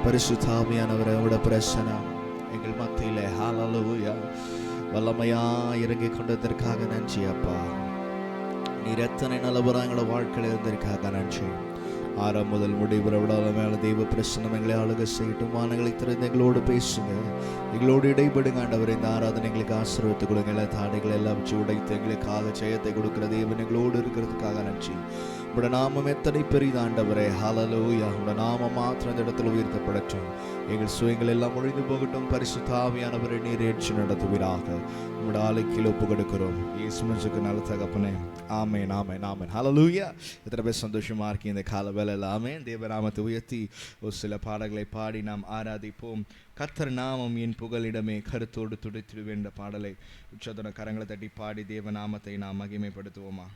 பரிசுத்த ஆவியானவரே, உம்முடைய பிரசன்னம் எங்கள் மத்தியிலே ஹல்லேலூயா வல்லமையா இறங்கி கொண்டதற்காக நன்றி அப்பா. நீர் எத்தனை நல்லவராக எங்களோட வாழ்க்கையில் இருந்ததற்காக நன்றி. ஆறாம் முதல் முடிவு மேல தெய்வ பிரசனம் எங்களை ஆளுக செய்யட்டும். வானங்களை திறந்து எங்களோடு பேசுங்க, எங்களோடு இடைபடுங்க ஆண்டவர். இந்த ஆராதனை எங்களுக்கு ஆசீர்வதித்துக் கொடுங்க. எல்லா தாடைகளை எல்லாம் வச்சு உடைத்து எங்களுக்காக ஜெயத்தை கொடுக்கிற தேவன் எங்களோடு இருக்கிறதுக்காக நன்றி. உடைய நாமம் எத்தனை பெரிது ஆண்டவரே, ஹல்லேலூயா. உடைய நாமம் மாத்திரம் இந்த இடத்துல உயர்த்தப்படட்டும். எங்கள் சுயங்கள் எல்லாம் ஒழிந்து போகட்டும். பரிசுத்த ஆவியானவரை நீர் ஏற்று நடத்துவீராக. உடைய ஆளுக்கில் ஒப்பு கொடுக்கிறோம் இயேசுவுக்கு நல்ல தகப்பனே. ஆமென் ஆமென் ஆமென் ஹல்லேலூயா. எத்தனை பேர் சந்தோஷமா இருக்கீங்க இந்த கால வேளையில்? ஆமென். தேவநாமத்தை உயர்த்தி ஒரு சில பாடல்களை பாடி நாம் ஆராதிப்போம். கர்த்தர் நாமம் என் புகலிடமே, கருத்தோடு துடித்திடுவேன் என்ற பாடலை உச்சத்தோட கரங்களை தட்டி பாடி தேவநாமத்தை நாம் மகிமைப்படுத்துவோமா?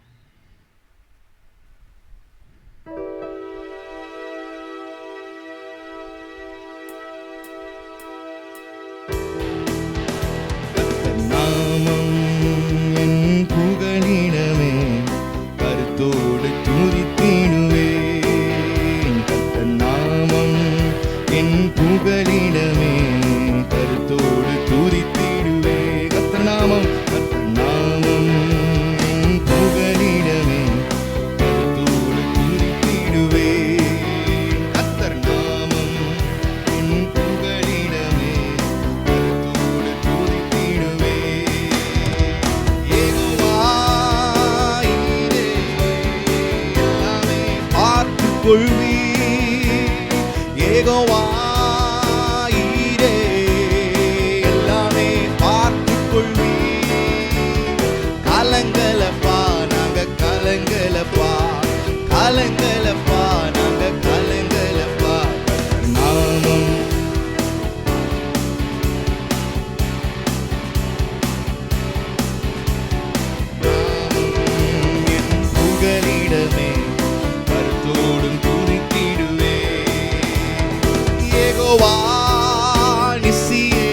நாமம் என் புகலிடமே, கருத்தோடு துதித்திடுவேன். கர்த்தர் நாமம் என் புகலிடமே, கருத்தோடு துதித்திடுவேன். கர்த்தர் நாமம் என் புகலிடமே, கருத்தோடு துதித்திடுவேன். கர்த்தர் நாமம் என் புகலிடமே, கருத்தோடு துதித்திடுவேன். யெகோவாயிரே எல்லாமே பார்த்துக் கொள்வீர். யெகோவாயிரே எல்லாமே பார்த்துக் கொள்வீர். கலங்கலப்பா நாங்க கலங்கலப்பா, கலங்கலப்பா நாங்க கலங்கலப்பா. நாமம் என் புகலிடமே, கருத்தோடும் துதித்திடுவேன். யெகோவா நிசியே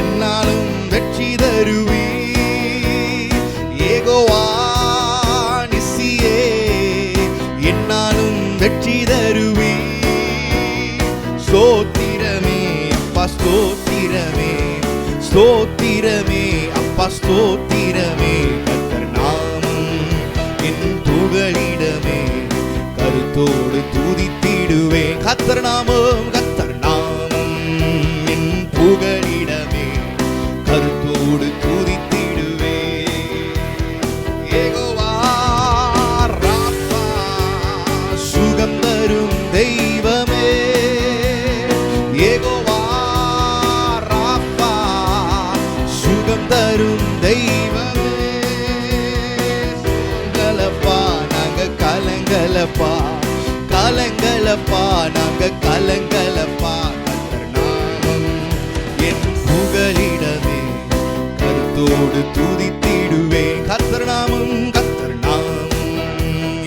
என்னாலும் வெற்றி தருவீர். யெகோவா நிசியே என்னாலும் வெற்றி தருவீர். ஸ்தோத்திரமே அப்பா ஸ்தோத்திரமே, ஸ்தோத்திரமே அப்பா ஸ்தோத்திரமே. கர்த்தர் நாமம் என் புகலிடமே, கருத்தோடு துதித்திடுவேன். கர்த்தர் நாமம் என் புகலிடமே, கருத்தோடு துதித்திடுவேன். யெகோவா ராப்பா சுகம் தரும் தெய்வமே. யெகோவா ராப்பா சுகம் தரும் தெய்வமே. கலங்கலப்பா நாங்க கலங்கலப்பா, கலங்கலப்பா நாங்க கலங்கலப்பா. கர்த்தர் நாமம் என் புகலிடமே, கருத்தோடு துதித்திடுவேன். கர்த்தர் நாமம்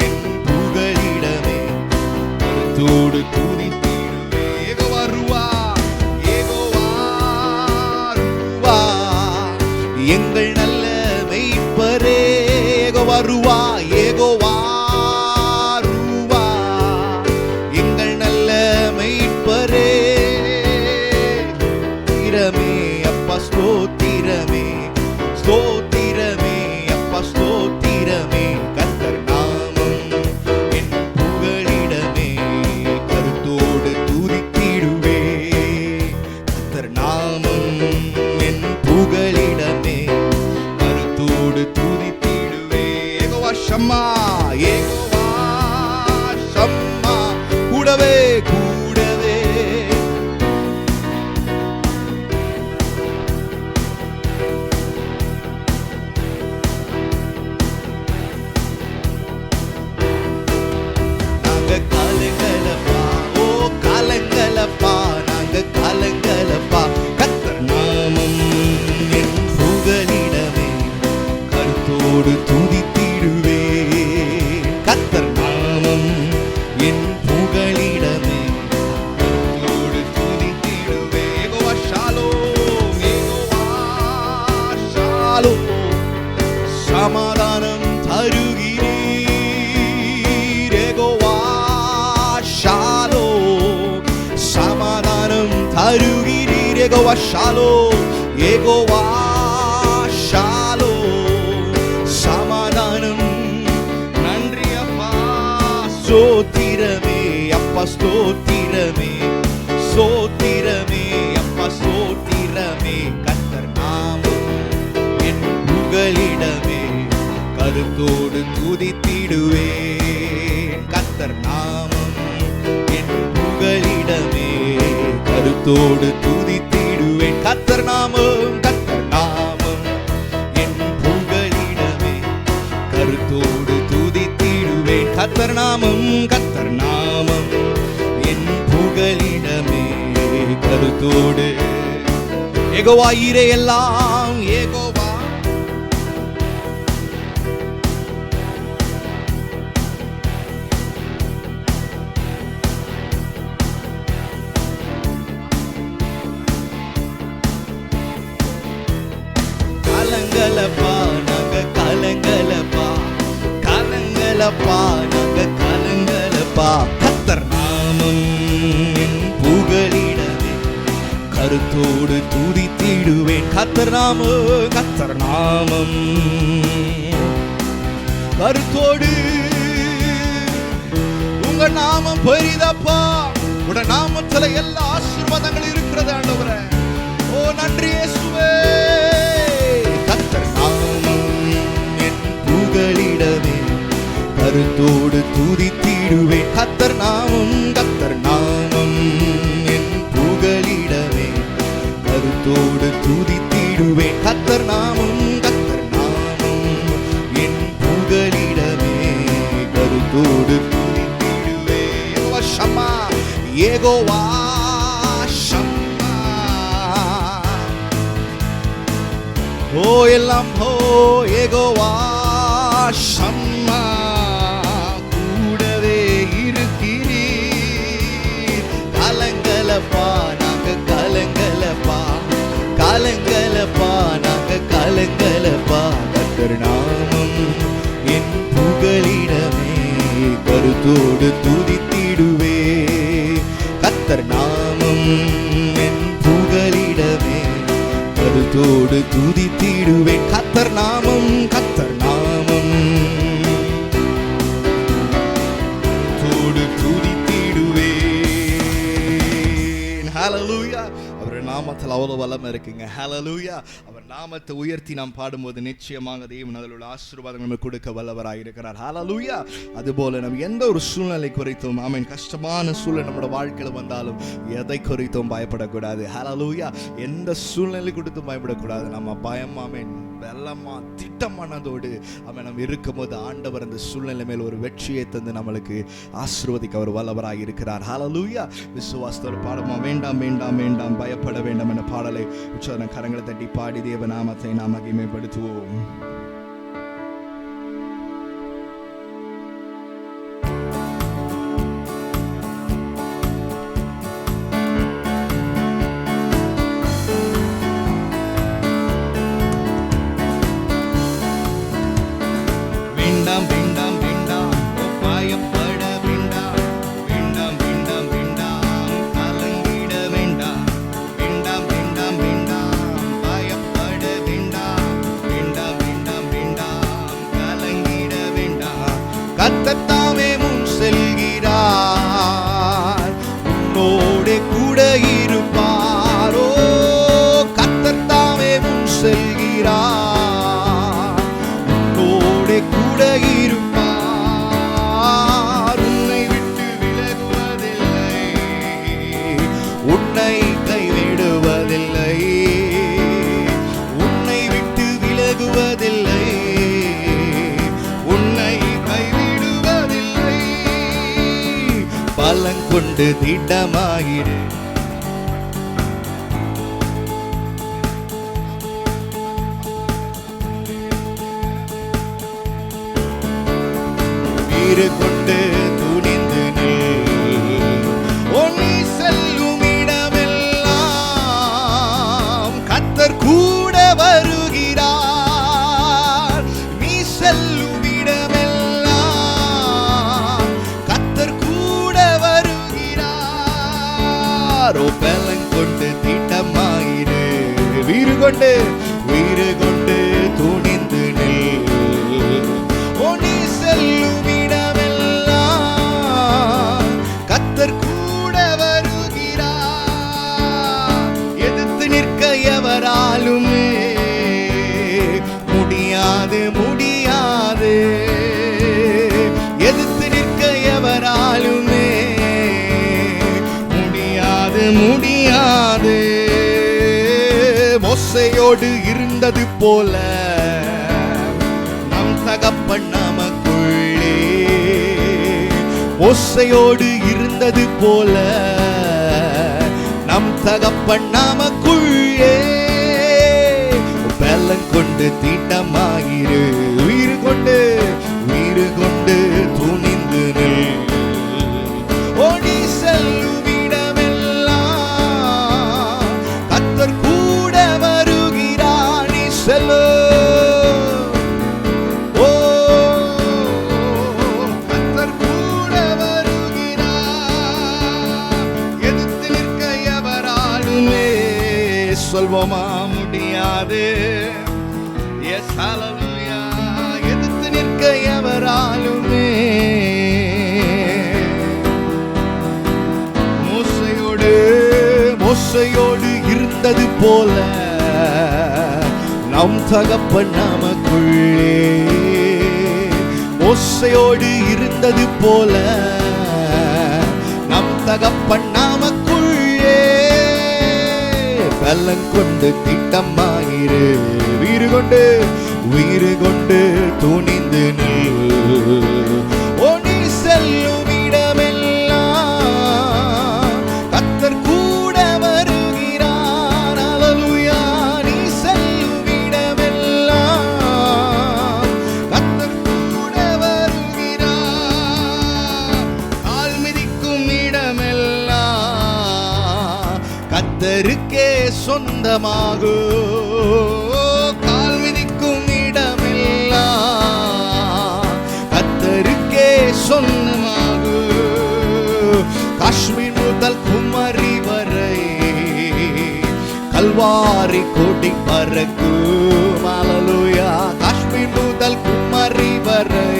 என் புகலிடமே, கருத்தோடு துதித்திடுவேன். யெகோவா ருவா, யெகோவா ருவா எங்கள் நல்ல மெய்ப்பரே. யெகோவா ருவா, யெகோவா ருவா எங்கள் நல்ல மெய்ப்பரே. ஸ்தோத்திரமே அப்பா ஸ்தோத்திரமே, ஸ்தோத்திரமே அப்பா ஸ்தோத்திரமே. கர்த்தர் நாமம் என் புகலிடமே, கருத்தோடு துதித்திடுவேன். கர்த்தர் நாமம் என் புகலிடமே, கருத்தோடு துதித்திடுவேன். யெகோவா வருகிறீர். யெகோவா ஷாலோம், யெகோவா ஷாலோம், சமாதானம். நன்றி அப்பா, ஸ்தோத்திரமே அப்பா, ஸ்தோத்திரமே ஸ்தோத்திரமே அப்பா, ஸ்தோத்திரமே. கர்த்தர் நாமம் என் புகலிடமே, கருத்தோடு துதித்திடுவேன். கர்த்தர் நாமம் என் புகலிடமே, கருத்தோடு துதித்திடுவேன். கர்த்தர் நாமம், கர்த்தர் நாமம் என் புகலிடமே, கருத்தோடு துதித்திடுவேன். கர்த்தர் நாமம், கர்த்தர் நாமம் என் புகலிடமே, கருத்தோடு. யெகோவா ஈரே எல்லாம், யெகோவா கலங்கலப்பா, நாங்க கலங்கலப்பா, கலங்கலப்பா, நாங்க கலங்கலப்பா. கர்த்தர் நாமம் என் புகலிடமே, கருத்தோடு துதித்திடுவேன். கர்த்தர் நாமம், கர்த்தர் நாமம் கருத்தோடு. உங்க நாமம் பெரிதப்பா, உங்க நாமத்துல எல்லா ஆசீர்வாதங்கள் இருக்கிறது ஆண்டவரே. ஓ நன்றி இயேசுவே. கர்த்தர் நாமம் என் புகலிடமே, கருத்தோடு துதித்திடுவேன். கர்த்தர் நாமம், கர்த்தர் நாமம் என் புகலிடமே, கருத்தோடு துதித்திடுவேன். கர்த்தர் நாமம், கர்த்தர் நாமம் என் புகலிடமே, கருத்தோடு துதித்திடுவேன். யெகோவா ஷம்மா, யெகோவா ஷம்மா. ஓ எல்லாம் ஓ யெகோவா ஷம்மா, கூடவே இருக்கிறீர். கலங்கலப்பா, நாங்க கலங்கலப்பா, கலங்கலப்பா, நாங்க கலங்கலப்பா. கர்த்தர் நாமம் என் புகலிடமே, கருத்தோடு துதித்திடுவே. கர்த்தர் நாமம் என் புகலிடமே, கருத்தோடு துதித்திடுவேன். கர்த்தர் நாமம், கர்த்தர் நாமம் கருத்தோடு துதித்திடுவேன். ஹல்லேலூயா. அவர் நாமத்தில் அவ்வளவு வல்லமை இருக்குங்க. ஹல்லேலூயா. அவர் நாமத்தை உயர்த்தி நாம் பாடும்போது நிச்சயமாக தேவன் அதில் உள்ள ஆசீர்வாதங்கள் நமக்கு கொடுக்க வல்லவராக இருக்கிறார். ஹல்லேலூயா. அதுபோல நம்ம எந்த ஒரு சூழ்நிலை குறித்தும், ஆமென், கஷ்டமான சூழ்நிலை நம்மளோட வாழ்க்கையில் வந்தாலும் எதை குறித்தும் பயப்படக்கூடாது. ஹல்லேலூயா. எந்த சூழ்நிலை குறித்தும் பயப்படக்கூடாது. நம்ம பயம், ஆமென், வெள்ளமா திட்டமானதோடு அவன் நம்ம இருக்கும்போது ஆண்டவர் அந்த சூழ்நிலை மேல் ஒரு வெற்றியை தந்து நம்மளுக்கு ஆசீர்வதிக்க அவர் வல்லவராக இருக்கிறார். ஹல்லேலூயா. விசுவாசத்தோடு பாடுமா, வேண்டாம் வேண்டாம் வேண்டாம் பயப்பட வேண்டாம் என்ற பாடலை உச்சரின கரங்களை தட்டி பாடி தேவ நாமத்தை நாம் மகிமைப்படுத்துவோம். வேண்டாம் வேண்டாம் வேண்டாம் பயப்பட வேண்டாம், வேண்டாம் வேண்டாம் வேண்டாம் கலங்கிட வேண்டாம், வேண்டாம் வேண்டாம் வேண்டாம் பயப்பட வேண்டாம், வேண்டாம் வேண்டாம் வேண்டாம் கலங்கிட வேண்டாம். கர்த்தர் தாமே முன் செல்கிறார், உன்னோடு கூட இருப்பாரோ. கர்த்தர் தாமே முன் செல்கிறார், உன்னோடு கூட இருப்பார். உன்னை விட்டு விலகுவதில்லை, உன்னை கைவிடுவதில்லை, உன்னை விட்டு விலகுவதில்லை, உன்னை கைவிடுவதில்லை. பலன் கொண்டு திடமாயிரு, கொண்டு துணிந்து நீ செல்லும் இடமெல்லாம் கர்த்தர் கூட வருகிறார். நீ செல்லும் இடமெல்லாம் கர்த்தர் கூட வருகிறார். ஓ பலன் கொண்டு திட்டமாயிரு, வீறு கொண்டு துணிந்து நில். ஓ நீ செல்லும் இடமெல்லாம் கர்த்தர் கூட வருகிறார். எதிர்த்து நிற்க எவராலுமே முடியாது. எதிர்த்து நிற்க எவராலுமே முடியாது. மோசேயோடு இருந்தது போல நம் தகப்பன் நமக்குள்ளே. மோசேயோடு இருந்தது போல நம் தகப்பன் நமக்குள்ளே. பலன் கொண்டு தீட்டமாயிரு, வீறு கொண்டு துணிந்து நில். ஓ நீ செல்லும் இடமெல்லாம் கர்த்தர் கூட வருகிறார். நீ செல்லு, ஓ கர்த்தர் கூட வருகிறார். எதிர்த்து நிற்க எவராலுமே சொல்வோமா முடியாது. எஸ் ஹல்லேலூயா. எதிர்த்து நிற்க எவராலுமே. மோசேயோடு இருந்தது போல நம் தகப்பன் நமக்குள்ளே. மோசேயோடு இருந்தது போல நம் தகப்பன் நமக்குள்ளே. பலன் கொண்டு திட்டமாயிரு, வீறு கொண்டு துணிந்து நில். ஓ நீ செல்லும் இடமெல்லாம் கர்த்தர் கூட வருகிறார். ஹல்லேலூயா. நீ செல்லும் இடமெல்லாம் கர்த்தர் கூட வருகிறார். கால் மிதிக்கும் இடமெல்லாம் கர்த்தருக்கே சொந்தமாகும். கால் மிதிக்கும் இடமெல்லாம் கர்த்தருக்கே சொந்தமாகும். காஷ்மீர் முதல் குமரி வரை கல்வாரி கொடி பறக்கும். ஹல்லேலூயா. காஷ்மீர் முதல் குமரி வரை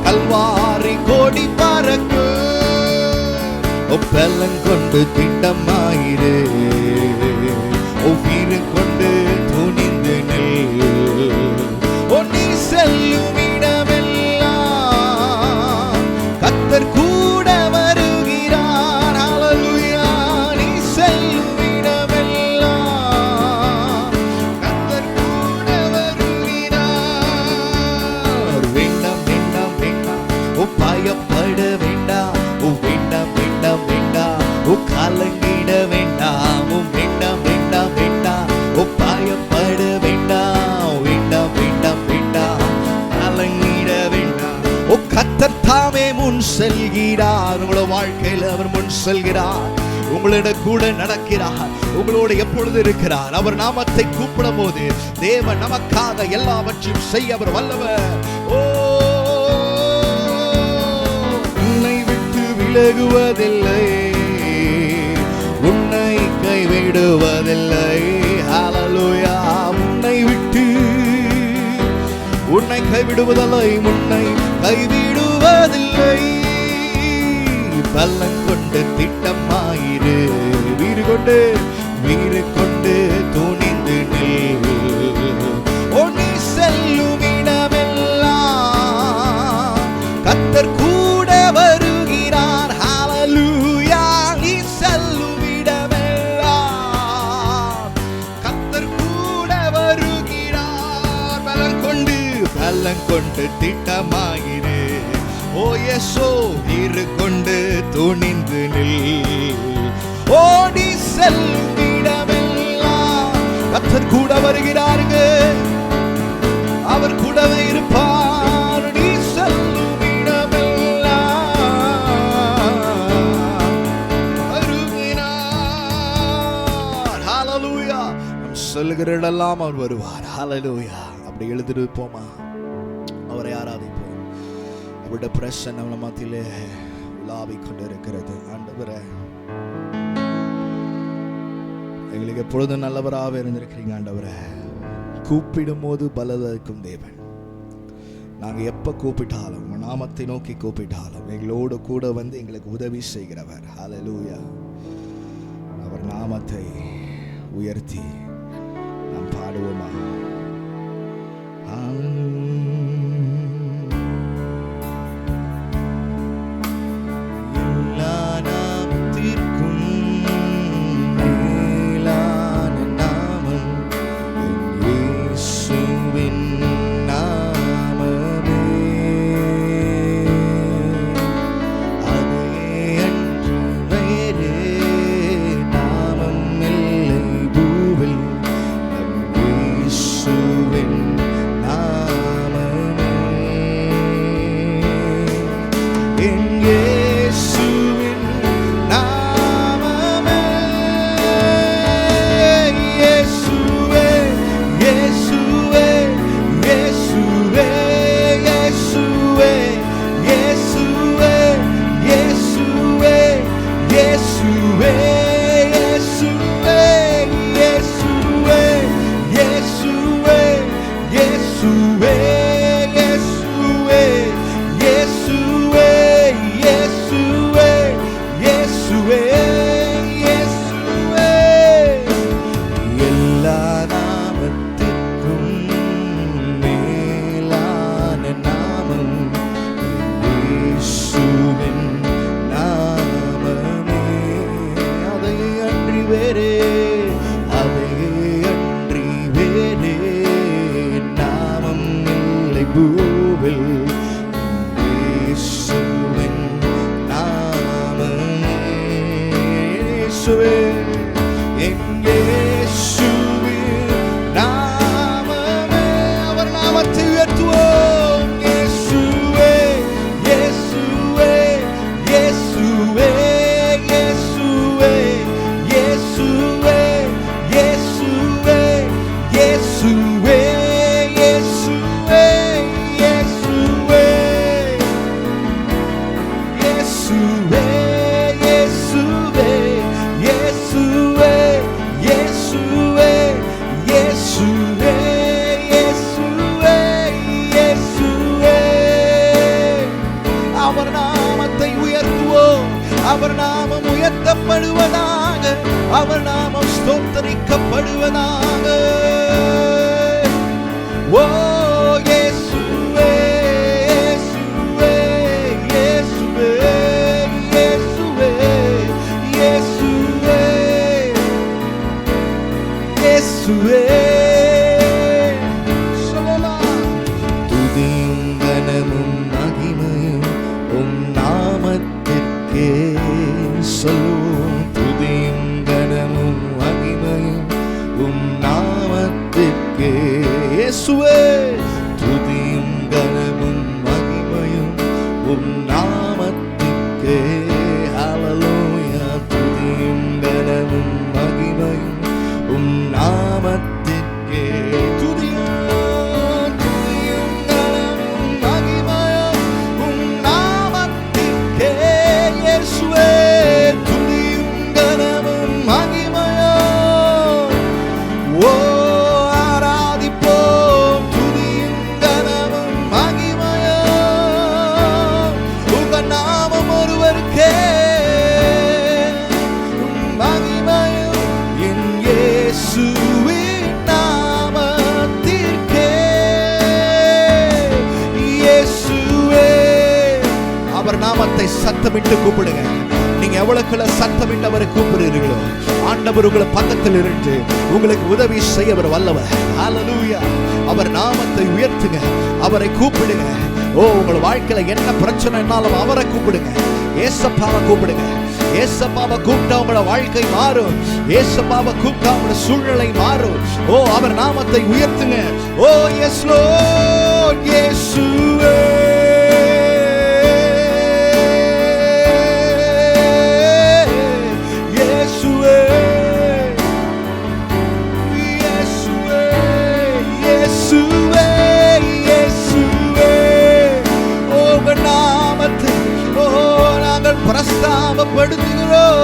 கல்வாரி கொடி பறக்கும். பலன் கொண்டு திட்டமாயிரு, வீறு கொண்டு துணிந்து நில். ஓ நீ செல்லும் இடமெல்லாம் கர்த்தர் கூட வருகிறார். ஹல்லேலூயா. நீ செல்லும் இடமெல்லாம் கர்த்தர் கூட வருகிறார். வேண்டாம் வேண்டாம் வேண்டாம், ஓ பயப்பட வேண்டாம். ஓ வேண்டாம் வேண்டாம் வேண்டாம், ஓ கலங்கிட வேண்டாம். ஓ வேண்டாம் வேண்டாம் வேண்டாம், ஓ பயப்பட வேண்டாம். வேண்டாம் வேண்டாம் வேண்டாம், கலங்கிட வேண்டாம். ஓ கர்த்தர் தாமே முன் செல்கிறார். உங்களோட வாழ்க்கையில் அவர் முன் செல்கிறார். உங்களோட கூட நடக்கிறார். உங்களோடு எப்பொழுது இருக்கிறார். அவர் நாமத்தை கூப்பிடும் போது தேவன் நமக்காக எல்லாவற்றையும் செய்ய அவர் வல்லவர். ஓ உன்னை விட்டு விலகுவதில்லை, உன்னை கைவிடுவதில்லை. ஹல்லேலூயா. உன்னை கைவிடுவதில்லை, உன்னை கைவிடுவதில்லை. பலன் கொண்டு திட்டமாயிரு, வீறு கொண்டு துணிந்து நில். ஓ நீ செல்லும் இடமெல்லாம் கர்த்தர் கூட வருகிறார். ஹல்லேலூயா. நீ செல்லும் இடமெல்லாம் கர்த்தர் கூட வருகிறார். பலன் கொண்டு திட்டமாயிரு. ஓ யேசு, வீறு கொண்டு துணிந்து நில். ஓடி செல்லும் இடமெல்லாம் கர்த்தர் கூட வருகிறாருங்க. அவர் கூடவே இருப்பார். நீ செல்லும் இடமெல்லாம் வருகிறார். ஹல்லேலூயா. நம் சொல்லுகிற இடமெல்லாம் அவர் வருவார். ஹல்லேலூயா. அப்படி எழுதிருப்போமா? அவரை ஆராதிப்போம். அவருடைய பிரசன்னம் நம்ம மத்தியிலே உலாவிக் கொண்டிருக்கிறது. ஆண்டவரே, எங்களுக்கு எப்பொழுதும் நல்லவராக இருந்திருக்கிறீங்க ஆண்டவரே. கூப்பிடும் போது பலதற்கும் தேவன். நாங்கள் எப்போ கூப்பிட்டாலும் நாமத்தை நோக்கி கூப்பிட்டாலும் எங்களோடு கூட வந்து எங்களுக்கு உதவி செய்கிறவர். ஹல்லேலூயா. அவர் நாமத்தை உயர்த்தி நாம் பாடுவோமா? எல்லா நாமத்திற்கும் மேலான நாமம் இயேசுவின் நாமமே. அதே அன்று வேறே நாமம் இல்லை பூவில் இயேசுவின் நாமமே. என் இயேசுவின் நாமமே. இயேசுவே இயேசுவே இயேசுவே இயேசுவே இயேசுவே இயேசுவே இயேசுவே இயேசுவே இயேசுவே இயேசுவே இயேசுவே இயேசுவே இயேசுவே இயேசுவே இயேசுவே. எல்லா நாமத்திற்கும் மேலான நாமம் இயேசுவின் நாமமே. அதை அன்றி வேறே நாமம் இல்லை பூவில் இயேசுவின் நாமமே. இயேசுவே என் இயேசுவின் நாமமே. அவர் நாமத்தை உயர்த்துவோம். இயேசுவே இயேசுவே இயேசுவே இயேசுவே இயேசுவே இயேசுவே இயேசுவே இயேசுவே இயேசுவே இயேசுவே இயேசுவே இயேசுவே இயேசுவே இயேசுவே இயேசுவே இயேசுவே. அவர் நாமத்தை உயர்த்துவோம். அவர் நாமம் உயர்த்தப்படுவதாக. அவர் நாமம் ஸ்தோத்தரிக்கப்படுவதாக. ஓ இயேசுவே இயேசுவே இயேசுவே இயேசுவே இயேசுவே இயேசுவே. சொல்லலாம். துதியும் கனமும் மகிமையும் உம் நாமத்திற்கே சொல்லுவோம். துதியும் கனமும் மகிமையும் உம் நாமத்திற்கே. இயேசுவே துதியும் கனமும் மகிமையும் உம் நாமத்திற்கே. ஹல்லேலூயா. துதியும் கனமும் மகிமையும் உம் நாமத்திற்கே. துதியும் கனமும் மகிமையும் உம் நாமத்திற்கே. இயேசுவே துதியும் கனமும் மகிமையும். ஓ ஆராதிப்போம். துதியும் கனமும் மகிமையும் உங்க நாமம் ஒருவருக்கே. மகிமையும் என் இயேசுவின் நாமத்திற்கே. இயேசுவே. அவர் நாமத்தை சத்தமிட்டு கூப்பிடுங்க. நீங்க எவ்வளவுக்குள்ள சத்தமிட்டு அவரை கூப்பிடுறீர்களோ ஆண்டவர் உங்களை பக்கத்தில் இருந்து உங்களுக்கு உதவி செய்ய அவர் வல்லவர். ஹல்லேலூயா. அவர் நாமத்தை உயர்த்துங்க. அவரை கூப்பிடுங்க. ஓ உங்கள் வாழ்க்கையில என்ன பிரச்சனைனாலும் அவரை கூப்பிடுங்க. ஏசப்பாவை கூப்பிடுங்க. ஏசப்பாவை கூப்பிட்டா உங்களோட வாழ்க்கை மாறும். ஏசப்பாவை கூப்பிட்டா உங்களோட சூழ்நிலை மாறும். ஓ அவர் நாமத்தை உயர்த்துங்க. ஓ எஸ் லார்ட் இயேசுவே. இயேசுவே இயேசுவே இயேசுவே இயேசுவே. உங்க நாமத்தை ஓ நாங்கள் பிரஸ்தாபப்படுத்துகிறோம்.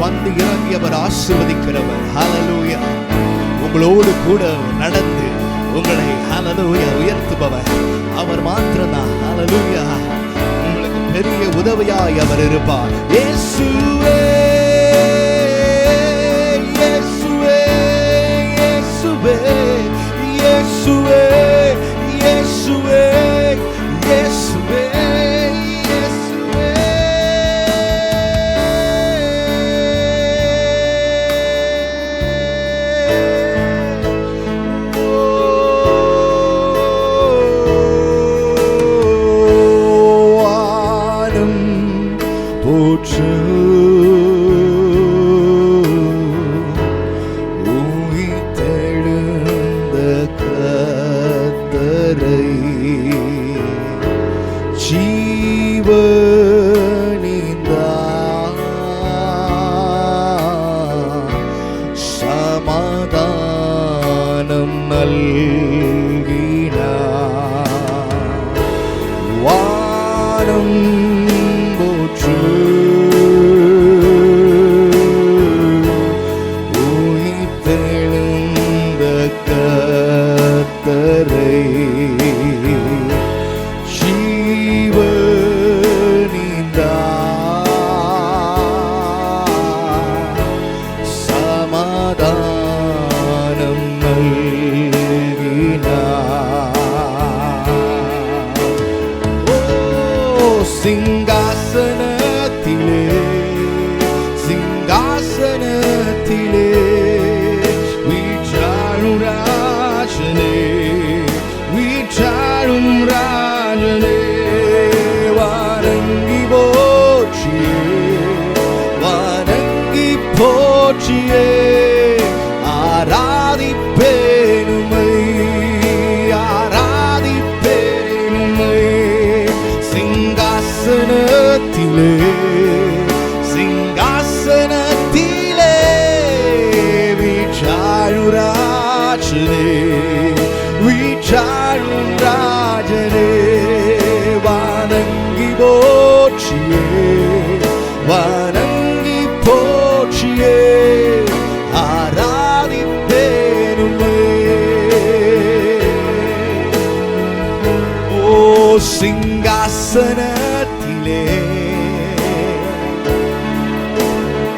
வந்து இறங்கி அவர் ஆசீர்வதிக்கிறவர். ஹல்லேலூயா. உங்களோடு கூட நடந்து உங்களை ஹல்லேலூயா உயர்த்துபவர் அவர் மாத்திரம்தான். ஹல்லேலூயா. உங்களுக்கு பெரிய உதவியாய் அவர் இருப்பார். இயேசுவே இயேசுவே இயேசுவே இயேசுவே இயேசுவே இயேசுவே சிங்காசனத்திலே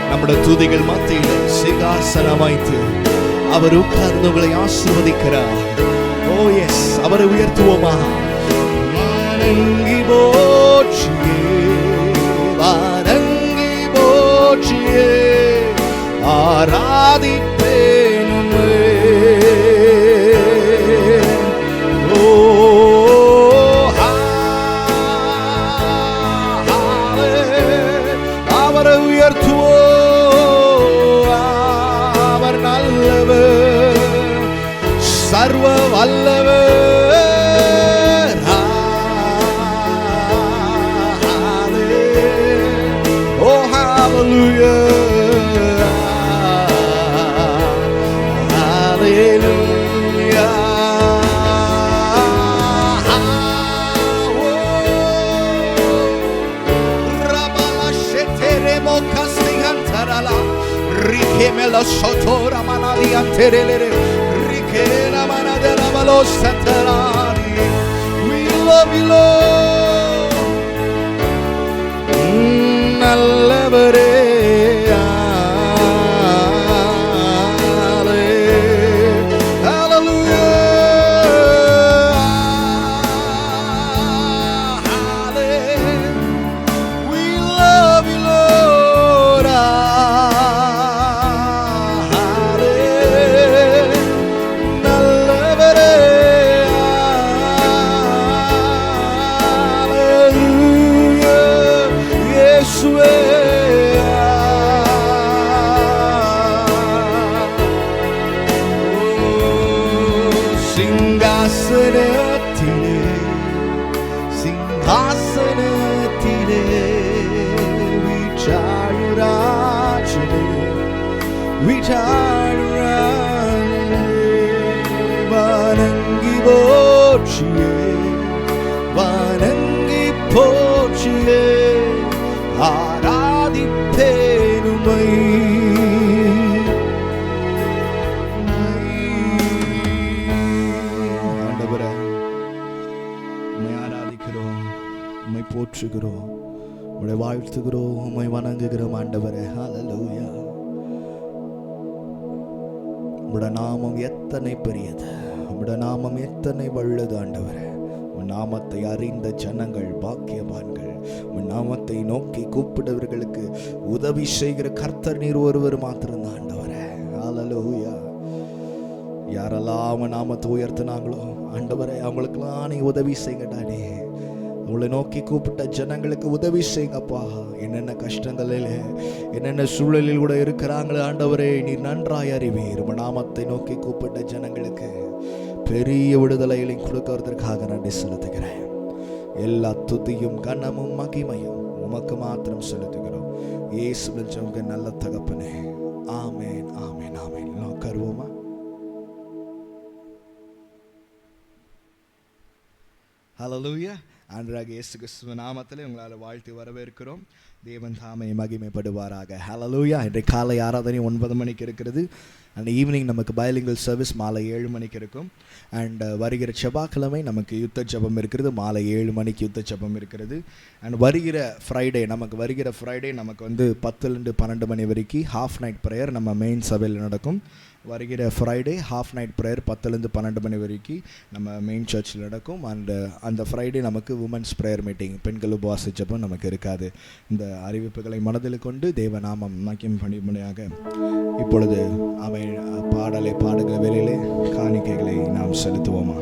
നമ്മുടെ துதிகள் மத்தியிலே சிங்காசனம் வைத்து அவர் உட்கார்ந்து உங்களை ஆசீர்வதிக்கிறார். ஓ எஸ், அவரை உயர்த்துவோமா? வணங்கி போற்றியே வணங்கி போற்றியே ஆராதிப்பேன் உம்மை. சர்வ வல்லவர் ஓ ஹalleluya ஹalleluya rabala sheteremo kastigantarala rikemela sotora manali anterelere. We love you, Lord. நல்லவரே சிங்காசனத்திலே வணங்கி போற்றியே வணங்கி போற்றியே ஆராதிப்பேன் உம்மை. போற்றுகிறோம், உம்மை வாழ்த்துகிறோம், உம்மை வணங்குகிறோம் ஆண்டவரே. ஹல்லேலூயா. உம்முடைய நாமம் எத்தனை பெரியது, உம்முடைய நாமம் எத்தனை வல்லது ஆண்டவரே. உன் நாமத்தை அறிந்த ஜனங்கள் பாக்கியவான்கள். உன் நாமத்தை நோக்கி கூப்பிடுவர்களுக்கு உதவி செய்கிற கர்த்தர் நீர் ஒருவர் மாத்திரம்தான் ஆண்டவரே. ஹல்லேலூயா. யாரெல்லாம் அவன் நாமத்தை உயர்த்தினாங்களோ ஆண்டவரே, அவங்களுக்கெல்லாம் நீ உதவி செய்யுங்கடாடே. உங்களை நோக்கி கூப்பிட்ட ஜனங்களுக்கு உதவி செய்யுங்கப்பா. என்னென்ன கஷ்டங்களில் என்னென்ன சூழலில் கூட இருக்கிறாங்களே ஆண்டவரே, நீர் நன்றாய் அறிவீர். நாமத்தை நோக்கி கூப்பிட்ட ஜனங்களுக்கு பெரிய விடுதலைகளையும் கொடுக்கறதற்காக நன்றி செலுத்துகிறேன். எல்லா துதியும் கனமும் மகிமையும் உமக்கு மாத்திரம் செலுத்துகிறோம். இயேசுவின் நல்ல தகப்பனே. ஆமேன், ஆமேன், ஆமேன். கருவோமா? ஹல்லேலூயா. ஆண்டவராகிய இயேசு கிறிஸ்துவின் நாமத்திலே உங்களால் வாழ்த்தி வரவேற்கிறோம். தேவன் தாமே மகிமைப்படுவாராக. ஹல்லேலூயா. இன்றைக்கு காலை ஆராதனை 9 மணிக்கு இருக்கிறது. அண்ட் ஈவினிங் நமக்கு பைலிங்குவல் சர்வீஸ் மாலை 7 மணிக்கு இருக்கும். அண்ட் வருகிற செவ்வாய்க்கிழமை நமக்கு யுத்த ஜெபம் இருக்கிறது, மாலை 7 மணிக்கு யுத்த ஜெபம் இருக்கிறது. அண்ட் வருகிற ஃப்ரைடே நமக்கு வந்து 10 to 12 மணி வரைக்கும் ஹாஃப் நைட் ப்ரேயர் நம்ம மெயின் சபையில் நடக்கும். வருகிற Friday half night prayer 10 to 12 மணி வரைக்கும் நம்ம மெயின் சர்ச்சில் நடக்கும். அண்ட் அந்த ஃப்ரைடே நமக்கு உமன்ஸ் ப்ரேயர் மீட்டிங், பெண்கள் உபவாச ஜெபம் நமக்கு இருக்காது. இந்த அறிவிப்புகளை மனதில் கொண்டு தேவநாமம் மகிமை பணியாக இப்பொழுது அவை பாடலை பாடுகிற வேளையிலே காணிக்கைகளை நாம் செலுத்துவோமா?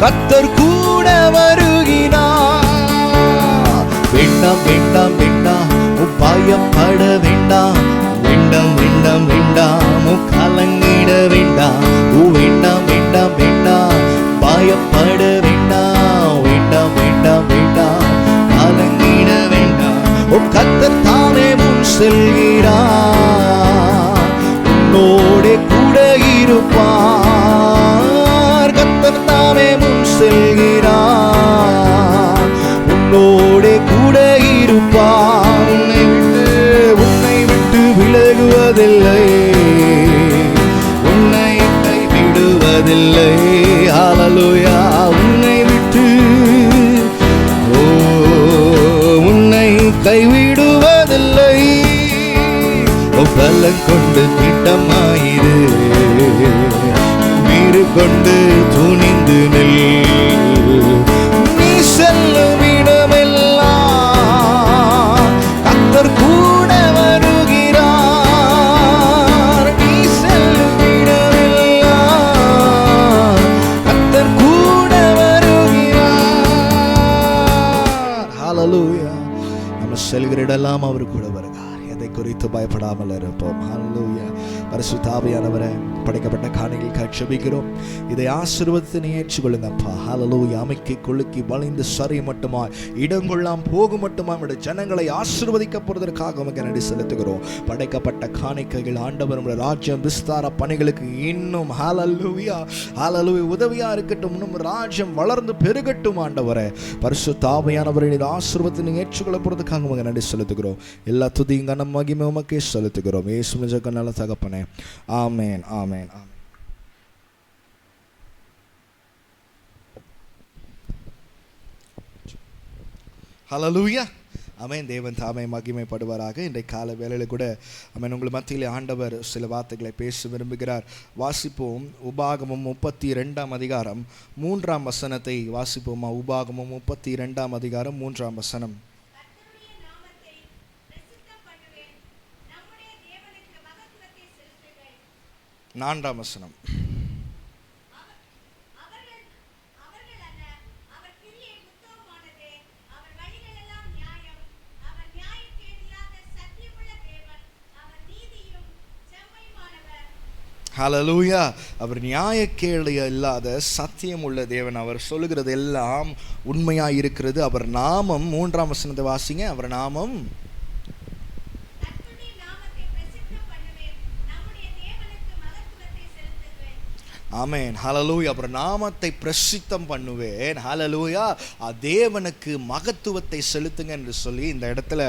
கர்த்தர் கூட வருகிறார். வேண்டாம் வேண்டாம் வேண்டாம் பயப்பட வேண்டாம், வேண்டாம் வேண்டாம் வேண்டாம் கலங்கிட வேண்டாம், வேண்டாம் வேண்டாம் வேண்டாம் பயப்பட வேண்டாம், வேண்டாம் வேண்டாம் வேண்டாம் கலங்கிட வேண்டாம். கர்த்தர் தாமே முன் செல்கிறார், உன்னோடே கூட இருப்பார். கர்த்தர் தாமே முன் செல்கிறார், உன்னோடே கூட இருப்பார். உன்னை விட்டு விலகுவதில்லை, உன்னை கைவிடுவதில்லை. ஹல்லேலூயா. உன்னை விட்டு உன்னை கைவிடுவதில்லை. பலம் கொண்டு திட்டமாயிரு, வீறு கொண்டு துணிந்து நெல். நீ செல்லும் இடமெல்லாம் கர்த்தர் கூட வருகிறார். நீ செல்லும் இடமெல்லாம் கர்த்தர் கூட வருகிறார். ஹல்லேலூயா. நம்ம செல்கிற இடமெல்லாம் அவர் கூட வருகிறார். குறித்து பயப்படாமல் இருப்போம். ஹல்லேலூயா. பரிசுத்த ஆவியானவரே, படைக்கப்பட்ட காணிக்கைக்கு ஜெபிக்கிறோம். இதை ஆசீர்வதித்து ஏற்றுக்கொள்ளுங்கப்பா. ஹல்லேலூயா. அமைக்கி குலுக்கி வளைந்து சரி மட்டுமா இடங்கொள்ளாம் போக மட்டுமா நம்முடைய ஜனங்களை ஆசீர்வதிக்க போறதற்காக உமக்கு நன்றி செலுத்துகிறோம். படைக்கப்பட்ட காணிக்கைகள் ஆண்டவர் ராஜ்யம் விஸ்தார பணிகளுக்கு இன்னும் ஹல்லேலூயா ஹல்லேலூயா உதவியா இருக்கட்டும். இன்னும் ராஜ்யம் வளர்ந்து பெருகட்டும் ஆண்டவரே. பரிசுத்த ஆவியானவரை இதை ஆசீர்வதித்து ஏற்றுக்கொள்ள போறதுக்காக உமக்கு நன்றி செலுத்துகிறோம். எல்லா துதியும் கனம் மகிமை உமக்கே செலுத்துகிறோம். இயேசுவின் நல்ல தகப்பனே. ஆமென், ஆமென், ஆமென். ஹல்லேலூயா. ஆமென். தேவன் தாமே மகிமைப்படுவாராக. இன்றைக்கு காலை வேளையில் கூட ஆமென் உங்கள் மத்தியிலே ஆண்டவர் சில வார்த்தைகளை பேச விரும்புகிறார். வாசிப்போம். உபாகமம் 32ஆம் அதிகாரம் 3ஆம் வசனத்தை வாசிப்போமா? உபாகமம் 32ஆம் அதிகாரம் 3ஆம் வசனம். 4ஆம் வசனம். ஹல்லேலூயா. அவர் நியாயக்கேடு இல்லாத சத்தியம் உள்ள தேவன். அவர் சொல்லுகிறது எல்லாம் உண்மையாக இருக்கிறது. அவர் நாமம் 3ஆம் வசனத்தை வாசிங்க. அவர் நாமம் ஆமென். ஹல்லேலூயா. அவர் நாமத்தை பிரசித்தம் பண்ணுவேன். ஹல்லேலூயா. தேவனுக்கு மகத்துவத்தை செலுத்துங்க என்று சொல்லி இந்த இடத்துல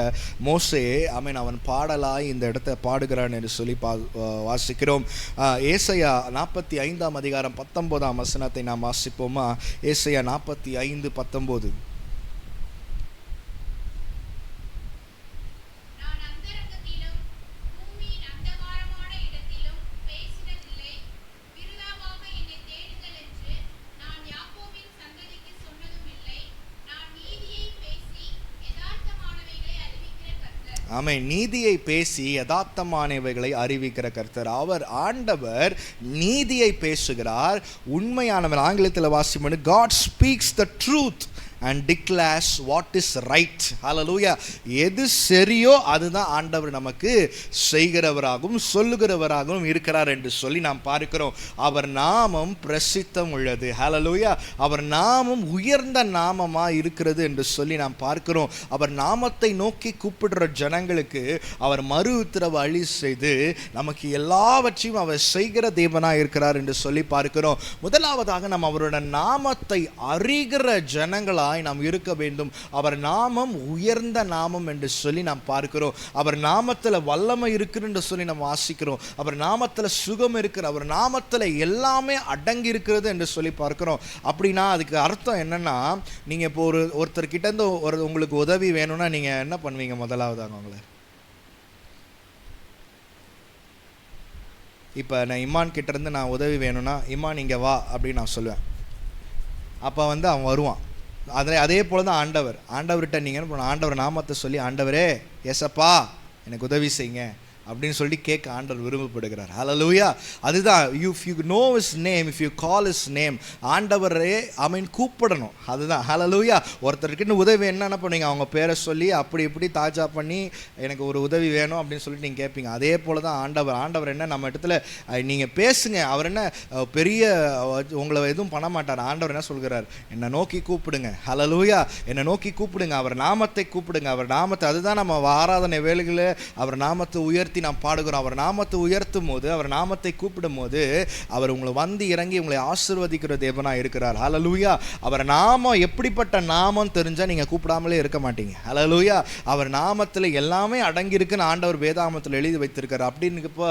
மோசே ஆமென் அவன் பாடலாய் இந்த இடத்தை பாடுகிறான் என்று சொல்லி வாசிக்கிறோம். ஏசாயா 45ஆம் அதிகாரம் 19ஆம் வசனத்தை நாம் வாசிப்போமா? ஏசாயா 45:19. ஆமென். நீதியை பேசி யதார்த்தமானவைகளை அறிவிக்கிற கர்த்தர். அவர் ஆண்டவர் நீதியை பேசுகிறார், உண்மையானவர். ஆங்கிலத்தில் வாசிப்பது God speaks the truth and declares what is right. Hallelujah. எது சரியோ அதுதான் ஆண்டவர் நமக்கு செய்கிறவராகவும் சொல்லுகிறவராகவும் இருக்கிறார் என்று சொல்லி நாம் பார்க்கிறோம். அவர் நாமம் பிரசித்தம் உள்ளது. Hallelujah. அவர் நாமம் உயர்ந்த நாமமா இருக்கிறது என்று சொல்லி நாம் பார்க்கிறோம். அவர் நாமத்தை நோக்கி கூப்பிடுற ஜனங்களுக்கு அவர் மறு உத்தரவு அழி செய்து நமக்கு எல்லாவற்றையும் அவர் செய்கிற தேவனா இருக்கிறார் என்று சொல்லி பார்க்கிறோம். முதலாவதாக நாம் அவருடைய நாமத்தை அறிகிற ஜனங்களா நாம் இருக்க வேண்டும். அவர் நாமம் உயர்ந்த நாமம் என்று சொல்லி நாம் பார்க்கிறோம். அவர் நாமத்தில் வல்லமை இருக்கிறது என்று சொல்லி நாம் வாசிக்கிறோம். அவர் நாமத்தில் சுகம் இருக்கிற, அவர் நாமத்தில் எல்லாமே அடங்கி இருக்கிறது என்று சொல்லி பார்க்கிறோம். அப்படின்னா அதுக்கு அர்த்தம் என்னன்னா, நீங்க இப்போ ஒருத்தர்கிட்ட இருந்து உங்களுக்கு உதவி வேணும்னா நீங்க என்ன பண்ணுவீங்க? முதலாவதாக அவங்கள இப்போ நான் இமான் கிட்ட இருந்து நான் உதவி வேணும்னா, இமான் இங்கே வா அப்படின்னு நான் சொல்லுவேன். அப்போ அவன் வருவான். அதே போல தான் ஆண்டவர்கிட்ட நீங்கள் என்ன பண்ணணும்? ஆண்டவர் நாமத்தை சொல்லி, ஆண்டவரே ஏசப்பா எனக்கு உதவி செய்யுங்க அப்படின்னு சொல்லி கேட்க ஆண்டவர் விரும்பப்படுகிறார். ஹல்லேலூயா. அதுதான் if you know his name, if you call his name, ஆண்டவரே ஆமென் கூப்பிடணும். அதுதான் ஹல்லேலூயா. ஒருத்தருக்கு உதவி என்ன பண்ணுவீங்க? அவங்க பேரை சொல்லி அப்படி இப்படி தாஜா பண்ணி எனக்கு ஒரு உதவி வேணும் அப்படின்னு சொல்லிட்டு நீங்கள் கேட்பீங்க. அதே போல தான் ஆண்டவர் என்ன நம்ம இடத்துல நீங்கள் பேசுங்க. அவர் என்ன பெரிய உங்களை எதுவும் பண்ண மாட்டார். ஆண்டவர் என்ன சொல்கிறார்? என்னை நோக்கி கூப்பிடுங்க. ஹல்லேலூயா. என்னை நோக்கி கூப்பிடுங்க, அவர் நாமத்தை கூப்பிடுங்க. அவர் நாமத்தை, அதுதான் நம்ம ஆராதனை வேளைகளில் அவர் நாமத்தை உயர்த்தி நாம் பாடுகிறோம். அவர் நாமத்தை உயர்த்தும் போது, அவர் நாமத்தை கூப்பிடும் போது அவர் உங்களை வந்து இறங்கி உங்களை ஆசீர்வதிக்கிற தேவனா இருக்கிறார். ஹல்லேலூயா. அவர் நாமம் எப்படிப்பட்ட நாமம் தெரிஞ்சா நீங்க கூப்பிடாமலே இருக்க மாட்டீங்க. ஹல்லேலூயா. அவர் நாமத்தில் எல்லாமே அடங்கி இருக்குன்னு ஆண்டவர் வேதாகமத்தில் எழுதி வைத்திருக்கார். அப்படின்னுப்போ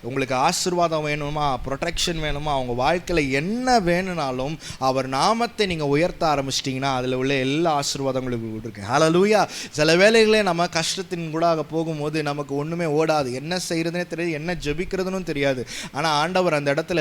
உங்களுக்கு ஆசீர்வாதம் வேணுமா, ப்ரொடெக்ஷன் வேணுமா, அவங்க வாழ்க்கையில் என்ன வேணும்னாலும் அவர் நாமத்தை நீங்க உயர்த்த ஆரம்பிச்சிட்டிங்கன்னா அதில் உள்ள எல்லா ஆசீர்வாதங்களும் இருக்கு. ஹல்லேலூயா. சில வேளைகளே நம்ம கஷ்டத்தின் கூட போகும்போது நமக்கு ஒண்ணுமே ஓடாது. என்ன செய்யறதுனே தெரியாது, என்ன ஜெபிக்கிறதுன்னு தெரியாது. ஆனால் ஆண்டவர் அந்த இடத்துல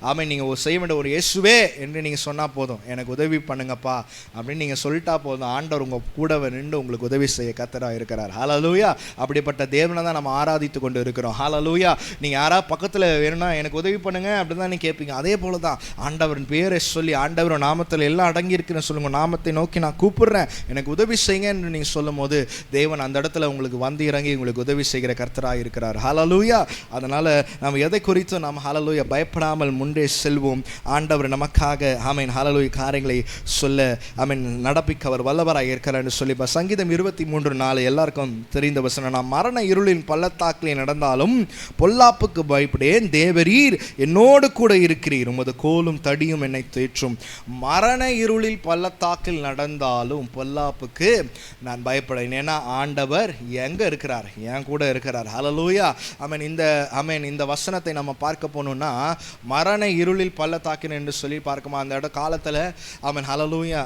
ஆமென் நீங்கள் செய்ய வேண்டிய ஒரு இயேசுவே என்று நீங்கள் சொன்னால் போதும், எனக்கு உதவி பண்ணுங்கப்பா அப்படின்னு நீங்கள் சொல்லிட்டா போதும், ஆண்டவர் உங்கள் கூடவே நின்று உங்களுக்கு உதவி செய்ய கர்த்தராக இருக்கிறார். ஹல்லேலூயா. அப்படிப்பட்ட தேவனை தான் நம்ம ஆராதித்து கொண்டு இருக்கிறோம். ஹல்லேலூயா. நீங்கள் யாராவது பக்கத்தில் வேணும்னா எனக்கு உதவி பண்ணுங்க அப்படின்னு தான் நீங்கள் கேட்பீங்க. அதே போல தான் ஆண்டவரின் பேரை சொல்லி, ஆண்டவர் நாமத்தில் எல்லாம் அடங்கி இருக்குன்னு சொல்லுங்க, நாமத்தை நோக்கி நான் கூப்பிடுறேன் எனக்கு உதவி செய்யுங்க என்று நீங்கள் சொல்லும் போது தேவன் அந்த இடத்துல உங்களுக்கு வந்து இறங்கி உங்களுக்கு உதவி செய்கிற கர்த்தராக இருக்கிறார். ஹல்லேலூயா. அதனால நாம் எதை குறித்து நாம் ஹல்லேலூயா பயப்படாமல் முன்னே செல்வோம். ஆண்டவர் நமக்காக ஆமென் ஹல்லேலூயா காரியங்களை சொல்ல ஆமென் நடப்பிக்க அவர் வல்லவராக இருக்கிறார் என்று சொல்லி சங்கீதம் 23:4 எல்லாருக்கும் தெரிந்த வசனம். நான் மரண இருளின் பள்ளத்தாக்கிலே நடந்தாலும் பொல்லாப்புக்கு பயப்படேன், தேவரீர் என்னோடு கூட இருக்கிறீர், உமது கோலும் தடியும் என்னை தேற்றும். மரண இருளில் பள்ளத்தாக்கில் நடந்தாலும் பொல்லாப்புக்கு நான் பயப்படேன். ஏன்னா ஆண்டவர் எங்க இருக்கிறார்? என் கூட இருக்கிறார். ஹல்லேலூயா. ஆமென். இந்த வசனத்தை நம்ம பார்க்க போனோம்னா மரண இருளில் பள்ளத்தாக்கின் என்று சொல்லி பார்க்கமா அந்த இட காலத்தில் ஆமென் ஹல்லேலூயா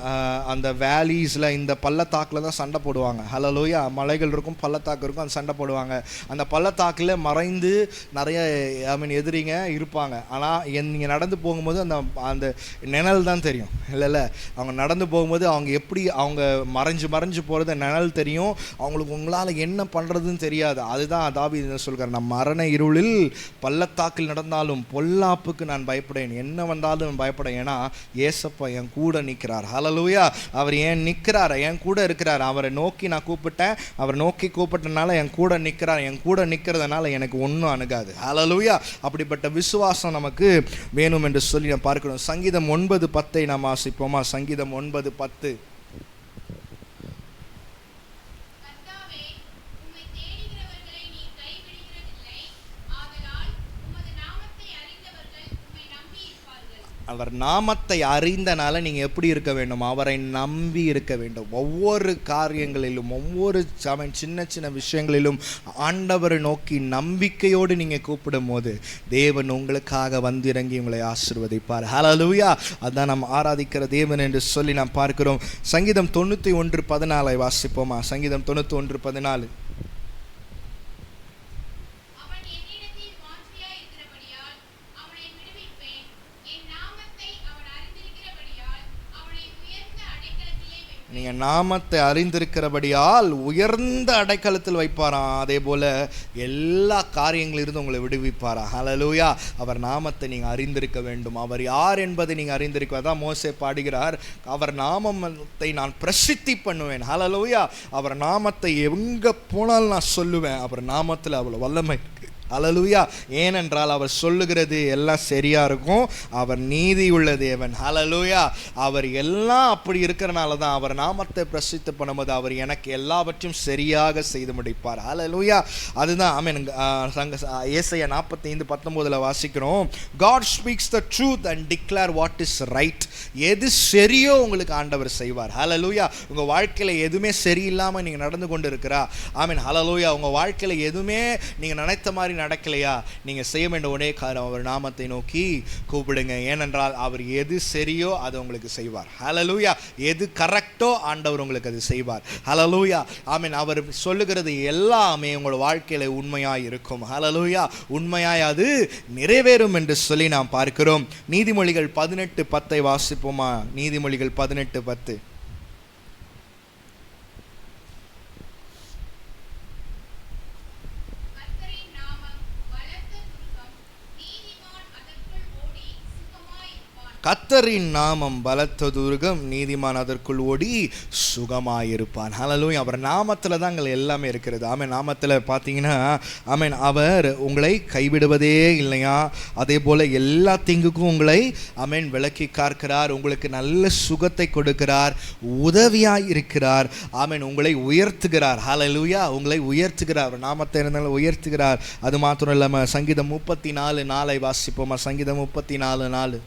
அந்த வேலிஸில் இந்த பள்ளத்தாக்கில் தான் சண்டை போடுவாங்க. ஹல்லேலூயா. மலைகள் இருக்கும், பள்ளத்தாக்கு இருக்கும், அந்த சண்டை போடுவாங்க. அந்த பள்ளத்தாக்கில் மறைந்து நிறைய ஆமென் எதிரிங்க இருப்பாங்க. ஆனால் நீங்கள் நடந்து போகும்போது அந்த நிழல் தான் தெரியும். இல்லை அவங்க நடந்து போகும்போது அவங்க எப்படி அவங்க மறைஞ்சு போகிறது நிழல் தெரியும். அவங்களுக்கு உங்களால் என்ன பண்ணுறதுன்னு தெரியாது. அதுதான் தாவீது சொல்கிறார், நான் மரண இருளில் பள்ளத்தாக்கில் நடந்தாலும் பொல்லாப்புக்கு நான் பயப்படேன், என்ன வந்தாலும் பயப்படேன், ஏன்னா ஏசப்பா என் கூட நிற்கிறார். ஹல்லேலூயா. அவர் ஏன் நிற்கிறார்? என் கூட இருக்கிறார். அவரை நோக்கி நான் கூப்பிட்டேன், அவர் நோக்கி கூப்பிட்டனால என் கூட நிற்கிறார். என் கூட நிற்கிறதுனால எனக்கு ஒன்றும் அணுகாது. ஹல்லேலூயா. அப்படிப்பட்ட விசுவாசம் நமக்கு வேணும் என்று சொல்லி நான் பார்க்கிறோம். சங்கீதம் 9:10 நாம் வாசிப்போமா? சங்கீதம் 9:10. அவர் நாமத்தை அறிந்தனால நீங்கள் எப்படி இருக்க வேண்டும்? அவரை நம்பி இருக்க வேண்டும். ஒவ்வொரு காரியங்களிலும், ஒவ்வொரு சின்ன சின்ன விஷயங்களிலும் ஆண்டவரை நோக்கி நம்பிக்கையோடு நீங்கள் கூப்பிடும் போது தேவன் உங்களுக்காக வந்திறங்கி உங்களை ஆசீர்வதிப்பார். ஹல்லேலூயா. அதான் நாம் ஆராதிக்கிற தேவன் என்று சொல்லி நாம் பார்க்கிறோம். சங்கீதம் 91:14 வாசிப்போமா? சங்கீதம் 91:14. நீங்கள் நாமத்தை அறிந்திருக்கிறபடியால் உயர்ந்த அடைக்கலத்தில் வைப்பாராம். அதே போல் எல்லா காரியங்களிலிருந்து உங்களை விடுவிப்பாராம். ஹல்லேலூயா. அவர் நாமத்தை நீங்கள் அறிந்திருக்க வேண்டும். அவர் யார் என்பதை நீங்கள் அறிந்திருக்க. அதான் மோசே பாடுகிறார், அவர் நாமத்தை நான் பிரசித்தி பண்ணுவேன். ஹல்லேலூயா. அவர் நாமத்தை எங்கே போனாலும் நான் சொல்லுவேன். அவர் நாமத்தில் அவ்வளோ வல்லமை. ஹல்லேலூயா. ஏனென்றால் அவர் சொல்லுகிறது எல்லாம் சரியா இருக்கும். அவர் நீதி உள்ள தேவன். ஹல்லேலூயா. அவர் எல்லாம் அப்படி இருக்கிறனால தான் அவர் நாமத்தை பிரசித்தி பண்ணும்போது அவர் எனக்கு எல்லாவற்றையும் சரியாக செய்து முடிப்பார். ஹல்லேலூயா. அதுதான் ஆமென். ஏசாயா 45:19 வாசிக்கிறோம், God speaks the truth and declare what is right. எது சரியோ உங்களுக்கு ஆண்டவர் செய்வார். ஹல்லேலூயா. உங்கள் வாழ்க்கையில் எதுவுமே சரியில்லாமல் நீங்கள் நடந்து கொண்டு இருக்கிறா? ஆமென். ஹல்லேலூயா. உங்கள் வாழ்க்கையில் எதுவுமே நீங்கள் நினைத்த மாதிரி நடக்கலையா? நீங்க செய்ய வேண்டிய ஒரே காரணம் அவர் நாமத்தை நோக்கி கூப்பிடுங்க. ஏனென்றால் அவர் எது சரியோ அதை உங்களுக்கு செய்வார். ஹல்லேலூயா. எது கரெக்டோ ஆண்டவர் உங்களுக்கு அது செய்வார். ஹல்லேலூயா. ஆமென். அவர் சொல்லுகிறது எல்லாமே உங்களோட வாழ்க்கையில உண்மையாய் இருக்கும். ஹல்லேலூயா. உண்மையாய் அது நிறைவேறும் என்று சொல்லி நாம் பார்க்கிறோம். நீதிமொழிகள் 18:10 வாசிப்போமா? நீதிமொழிகள் 18:10. கர்த்தரின் நாமம் பலத்த துர்கம், நீதிமான் அதற்குள் ஓடி சுகமாயிருப்பான். ஹல்லேலூயா. அவர் நாமத்தில் தான் எல்லாமே இருக்கிறது. ஆமென். நாமத்தில் பார்த்தீங்கன்னா ஆமென், அவர் உங்களை கைவிடுவதே இல்லையா? அதே போல் எல்லா தீங்குக்கும் உங்களை ஆமென் விலக்கி காக்கிறார். உங்களுக்கு நல்ல சுகத்தை கொடுக்கிறார், உதவியாய் இருக்கிறார். ஆமென். உங்களை உயர்த்துகிறார். ஹல்லேலூயா. உங்களை உயர்த்துகிறார். நாமத்தை இருந்தாலும் உயர்த்துகிறார். அது மாத்திரம் இல்லாமல் சங்கீதம் 34:4 வாசிப்போமா? சங்கீதம் 34:4.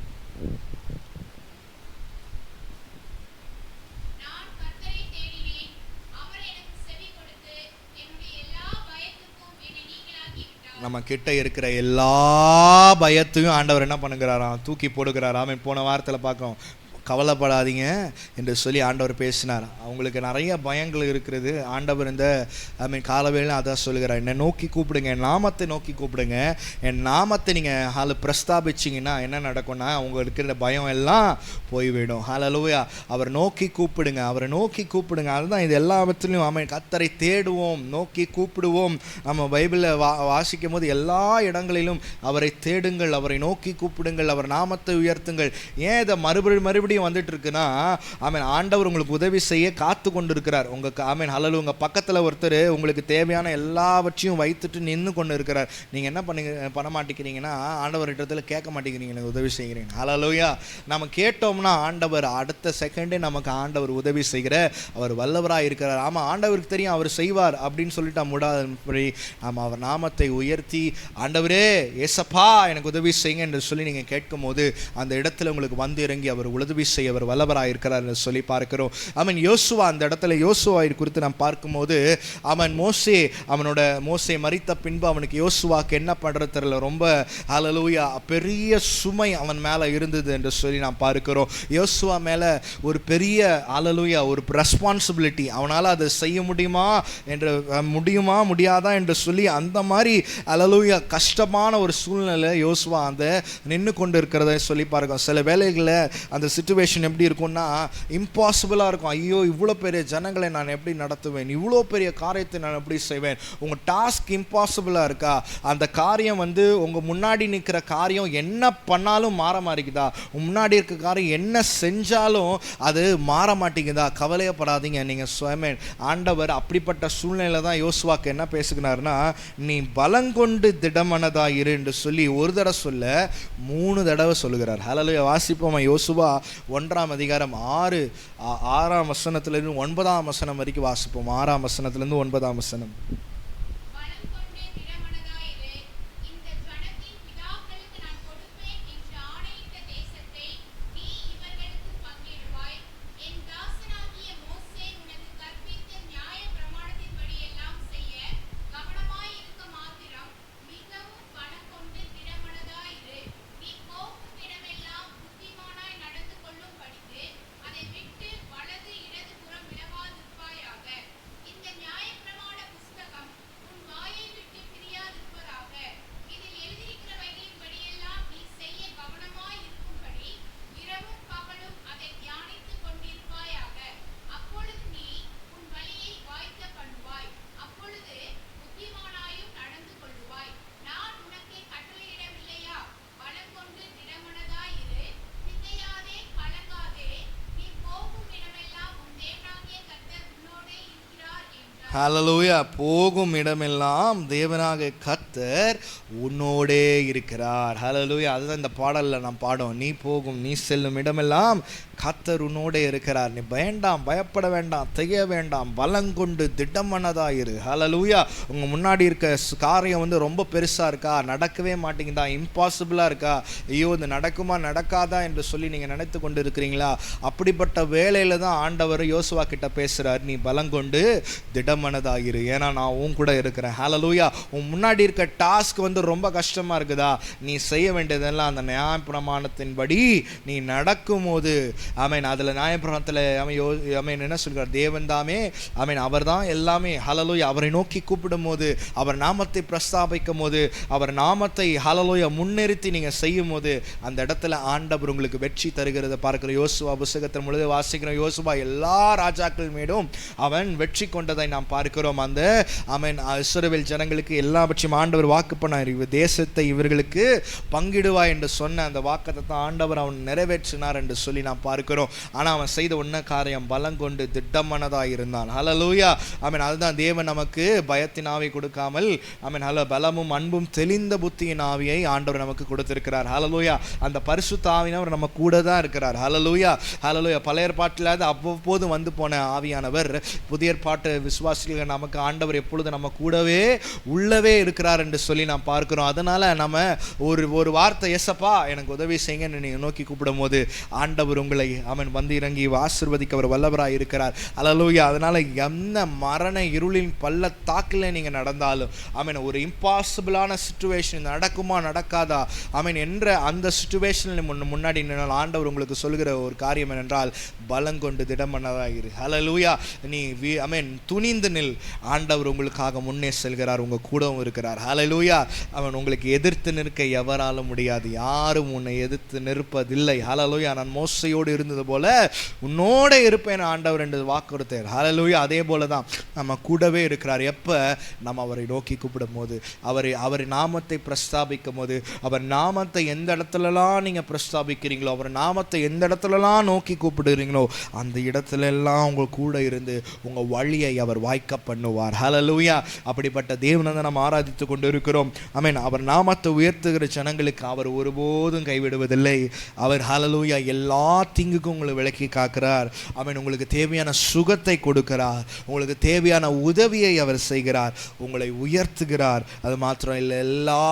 நம்ம கிட்ட இருக்கிற எல்லா பயத்தையும் ஆண்டவர் என்ன பண்ணுகிறாராம்? தூக்கி போடுகிறாராம். ஆமென். போன வாரத்தில் பார்க்கோம், கவலைப்படாதீங்க என்று சொல்லி ஆண்டவர் பேசினார். அவங்களுக்கு நிறைய பயங்கள் இருக்கிறது. ஆண்டவர் இந்த காலவேளையில் அதான் சொல்லுகிறார், என்னை நோக்கி கூப்பிடுங்க, என் நாமத்தை நோக்கி கூப்பிடுங்க. என் நாமத்தை நீங்கள் பிரஸ்தாபிச்சிங்கன்னா என்ன நடக்கும்னா உங்களுக்கு இருக்கிற பயம் எல்லாம் போய்விடும். ஹல்லேலூயா. அவர் நோக்கி கூப்பிடுங்க, அவரை நோக்கி கூப்பிடுங்க. அதுதான் இது எல்லாவற்றிலும் ஆமென். கர்த்தரை தேடுவோம், நோக்கி கூப்பிடுவோம். நம்ம பைபிளில் வாசிக்கும் போது எல்லா இடங்களிலும் அவரை தேடுங்கள், அவரை நோக்கி கூப்பிடுங்கள், அவர் நாமத்தை உயர்த்துங்கள். ஏன் இதை மறுபடியும் வந்துட்டு இருக்குன்னா ஆமென், ஆண்டவர் உங்களுக்கு உதவி செய்ய காத்து கொண்டு இருக்கிறார். உங்க ஆமென் ஹல்லேலூயா. உங்க பக்கத்துல ஒருத்தர் உங்களுக்கு தேவையான எல்லாவற்றையும் வைத்துட்டு நின்று கொண்டு இருக்கிறார். நீங்க என்ன பண்ண மாட்டேங்கிறீங்கன்னா ஆண்டவர் இடத்துல கேட்க மாட்டேங்கிறீங்க, உதவி செய்கிறீங்க. ஹல்லேலூயா. நம்ம கேட்டோம்னா ஆண்டவர் அடுத்த செகண்டே நமக்கு ஆண்டவர் உதவி செய்கிற அவர் வல்லவராக இருக்கிறார். ஆமா, ஆண்டவருக்கு தெரியும் அவர் செய்வார் அப்படின்னு சொல்லிட்டு முடாதபடி ஆமா அவர் நாமத்தை உயர்த்தி ஆண்டவரே ஏசப்பா எனக்கு உதவி செய்யுங்க என்று சொல்லி நீங்க கேட்கும் போது அந்த இடத்துல உங்களுக்கு வந்து இறங்கி அவர் உதவி செய்ய அவர் வல்லவராக இருக்கிறார் என்று சொல்லி பார்க்கிறோம். அவன் யோசுவா, அந்த இடத்துல யோசுவா குறித்து நாம் பார்க்கும்போது அவன் மோசே மரித்த பின்பு அவனுக்கு யோசுவாக்கு என்ன பண்றது தெரியல. ரொம்ப ஹல்லேலூயா பெரிய சுமை அவன் மேல இருந்தது என்று சொல்லி நாம் பார்க்கிறோம். யோசுவா மேல ஒரு பெரிய ஹல்லேலூயா ஒரு ரெஸ்பான்சிபிலிட்டி. அவனால் அதை செய்ய முடியாதா என்று சொல்லி அந்த மாதிரி ஹல்லேலூயா கஷ்டமான ஒரு சூழ்நிலை யோசுவா அந்த நின்று கொண்டு இருக்கிறத சொல்லி பார்க்கிறோம். சில வேளைகளில் அந்த சிச்சுவேஷன் எப்படி இருக்கும்னா இம்பாசிபிளாக இருக்கும். ஐயோ, இவ்வளோ பெரிய ஜனங்களை நான் எப்படி நடத்துவேன், இவ்வளோ பெரிய காரியத்தை நான் எப்படி செய்வேன். உங்கள் டாஸ்க் இம்பாசிபிளாக இருக்கா? அந்த காரியம் உங்கள் முன்னாடி நிற்கிற காரியம் என்ன பண்ணாலும் மாற மாட்டேங்குதா? முன்னாடி இருக்க காரியம் என்ன செஞ்சாலும் அது மாற மாட்டேங்குதா? கவலையப்படாதீங்க. நீங்கள் சுயமேன் ஆண்டவர் அப்படிப்பட்ட சூழ்நிலை தான் யோசுவாக்கு என்ன பேசுகிறாருன்னா, நீ பலங்கொண்டு திடமனதாயிரு என்று சொல்லி ஒரு தடவை சொல்ல 3 தடவை சொல்லுகிறார். ஹல்லேலூயா. வாசிப்போம். யோசுவா 1ஆம் அதிகாரம் 6ஆம் வசனத்திலிருந்து 9ஆம் வசனம் வரைக்கும் வாசிப்போம். 6ஆம் வசனத்திலிருந்து 9ஆம் வசனம். ஹல்லேலூயா. போகும் இடமெல்லாம் தேவனாக கர்த்தர் உன்னோடே இருக்கிறார். ஹல்லேலூயா. அதுதான் இந்த பாடலில் நாம் பாடும். நீ செல்லும் இடமெல்லாம் கர்த்தர் உன்னோடே இருக்கிறார். நீ வேண்டாம், பயப்பட வேண்டாம், திகைய வேண்டாம், பலங்கொண்டு திடமனதாயிரு. ஹல்லேலூயா. உங்கள் முன்னாடி இருக்க காரியம் ரொம்ப பெருசாக இருக்கா, நடக்கவே மாட்டேங்குதா, இம்பாசிபிளாக இருக்கா, ஐயோ இது நடக்குமா நடக்காதா என்று சொல்லி நீங்கள் நினைத்து கொண்டு இருக்கிறீங்களா? அப்படிப்பட்ட வேலையில் தான் ஆண்டவர் யோசுவா கிட்ட பேசுகிறார். நீ பலங்கொண்டு திடமனதாயிரு, ஏன்னா நான் உன் கூட இருக்கிறேன். ஹல்லேலூயா. உன் முன்னாடி இருக்க டாஸ்க் ரொம்ப கஷ்டமாக இருக்குதா? நீ செய்ய வேண்டியதெல்லாம் அந்த நியாயப்பிரமாணத்தின்படி நீ நடக்கும் போது, ஆமேன், அதில் நியாயப்பிரமாணத்தில் ஆமேன் என்ன சொல்கிறார்? தேவன் தாமே, ஆமேன், அவர் தான் எல்லாமே. ஹல்லேலூயா. அவரை நோக்கி கூப்பிடும் போது, அவர் நாமத்தை பிரஸ்தாபிக்கும் போது, அவர் நாமத்தை ஹல்லேலூயா முன்னிறுத்தி நீங்கள் செய்யும் போது, அந்த இடத்துல ஆண்டவர் உங்களுக்கு வெற்றி தருகிறத பார்க்கிற யோசுவா புத்தகத்தின் பொழுது வாசிக்கிற யோசுவா எல்லா ராஜாக்கள் மீதும் அவன் வெற்றி கொண்டதை நாம் பார்க்கிறோம். அந்த ஆமேன் இஸ்ரவேல் ஜனங்களுக்கு எல்லாவற்றையும் ஆண்டவர் வாக்கு பண்ணார். தேசத்தை இவர்களுக்கு பங்கிடுவாய் என்று சொன்ன அந்த வாக்குத்தத்தத்தை ஆண்டவர் அவன் நிறைவேற்றினார் என்று சொல்லி நாம் பார்க்கிறோம். ஆனால் அவன் செய்த ஒன்ன காரியம் பலங்கொண்டு திட்டமானதாக இருந்தான். ஹல்லேலூயா. ஆமேன். அதுதான் தேவன் நமக்கு பயத்தின் ஆவி கொடுக்காமல், ஆமேன், பலமும் அன்பும் தெளிந்த புத்தியின் ஆவியை ஆண்டவர் நமக்கு கொடுத்திருக்கிறார். ஹல்லேலூயா. அந்த பரிசுத்த ஆவியானவர் நம்ம கூட தான் இருக்கிறார். ஹல்லேலூயா. ஹல்லேலூயா. பழைய ஏற்பாட்டில் அவ்வப்போது வந்து போன ஆவியானவர் புதிய ஏற்பாட்டு விசுவாசிகள் நமக்கு ஆண்டவர் எப்பொழுது நம்ம கூடவே உள்ளவே இருக்கிறார் என்று சொல்லி நாம் பார்க்கிறோம். அதனால நம்ம ஒரு வார்த்தை எஸ்ஸப்பா எனக்கு உதவி செய்யுங்கன்னு நீங்கள் நோக்கி கூப்பிடும் போது ஆண்டவர் உங்களை அவன் வந்து இறங்கி ஆசீர்வதிக்க அவர் வல்லவராக இருக்கிறார். ஹல்லேலூயா. அதனால என்ன மரண இருளின் பள்ளத்தாக்கில் நீங்கள் நடந்தாலும், ஆமீன், ஒரு இம்பாசிபிளான சிச்சுவேஷன் நடக்குமா நடக்காதா, ஆமீன், என்ற அந்த சிச்சுவேஷனில் முன்னாடி நின்றால் ஆண்டவர் உங்களுக்கு சொல்கிற ஒரு காரியம் என்னென்றால் பலங்கொண்டு திடமனதாயிரு. ஹல்லேலூயா. நீ ஆமீன் துணிந்து நில். ஆண்டவர் உங்களுக்காக முன்னே செல்கிறார், உங்க கூடவும் இருக்கிறார். ஹல்லேலூயா. அவன் உங்களுக்கு எதிர்த்து நிற்க எவராலும் முடியாது. யாரும் உன்னை எதிர்த்து நிற்பதில்லை. ஹல்லேலூயா. நான் மோசையோடு இருந்தது போல உன்னோட இருப்பேன் ஆண்டவர் என்று வாக்குறுத்தார். ஹல்லேலூயா. அதே போல தான் நம்ம கூடவே இருக்கிறார். எப்போ நம்ம அவரை நோக்கி கூப்பிடும் போது, அவர் நாமத்தை பிரஸ்தாபிக்கும் போது, அவர் நாமத்தை எந்த இடத்துலலாம் நீங்கள் பிரஸ்தாபிக்கிறீங்களோ, அவர் நாமத்தை எந்த இடத்துலலாம் நோக்கி கூப்பிடுறீங்களோ அந்த இடத்துல எல்லாம் உங்கள் கூட இருந்து உங்கள் வழியை அவர் வாய்க்க பண்ணுவார். ஹல்லேலூயா. அப்படிப்பட்ட தேவனை நம்ம ஆராதித்து கொண்டு இருக்கிறோம். ஆமீன். அவர் நாமத்தை உயர்த்துகிற ஜனங்களுக்கு அவர் ஒருபோதும் கைவிடுவதில்லை. அவர் ஹல்லேலூயா எல்லா தீங்குக்கும் உங்களை விலக்கி காக்கிறார். ஆமீன். உங்களுக்கு தேவையான சுகத்தை கொடுக்கிறார், உங்களுக்கு தேவையான உதவியை அவர் செய்கிறார், உங்களை உயர்த்துகிறார். அது மாத்திரம் இல்லை, எல்லா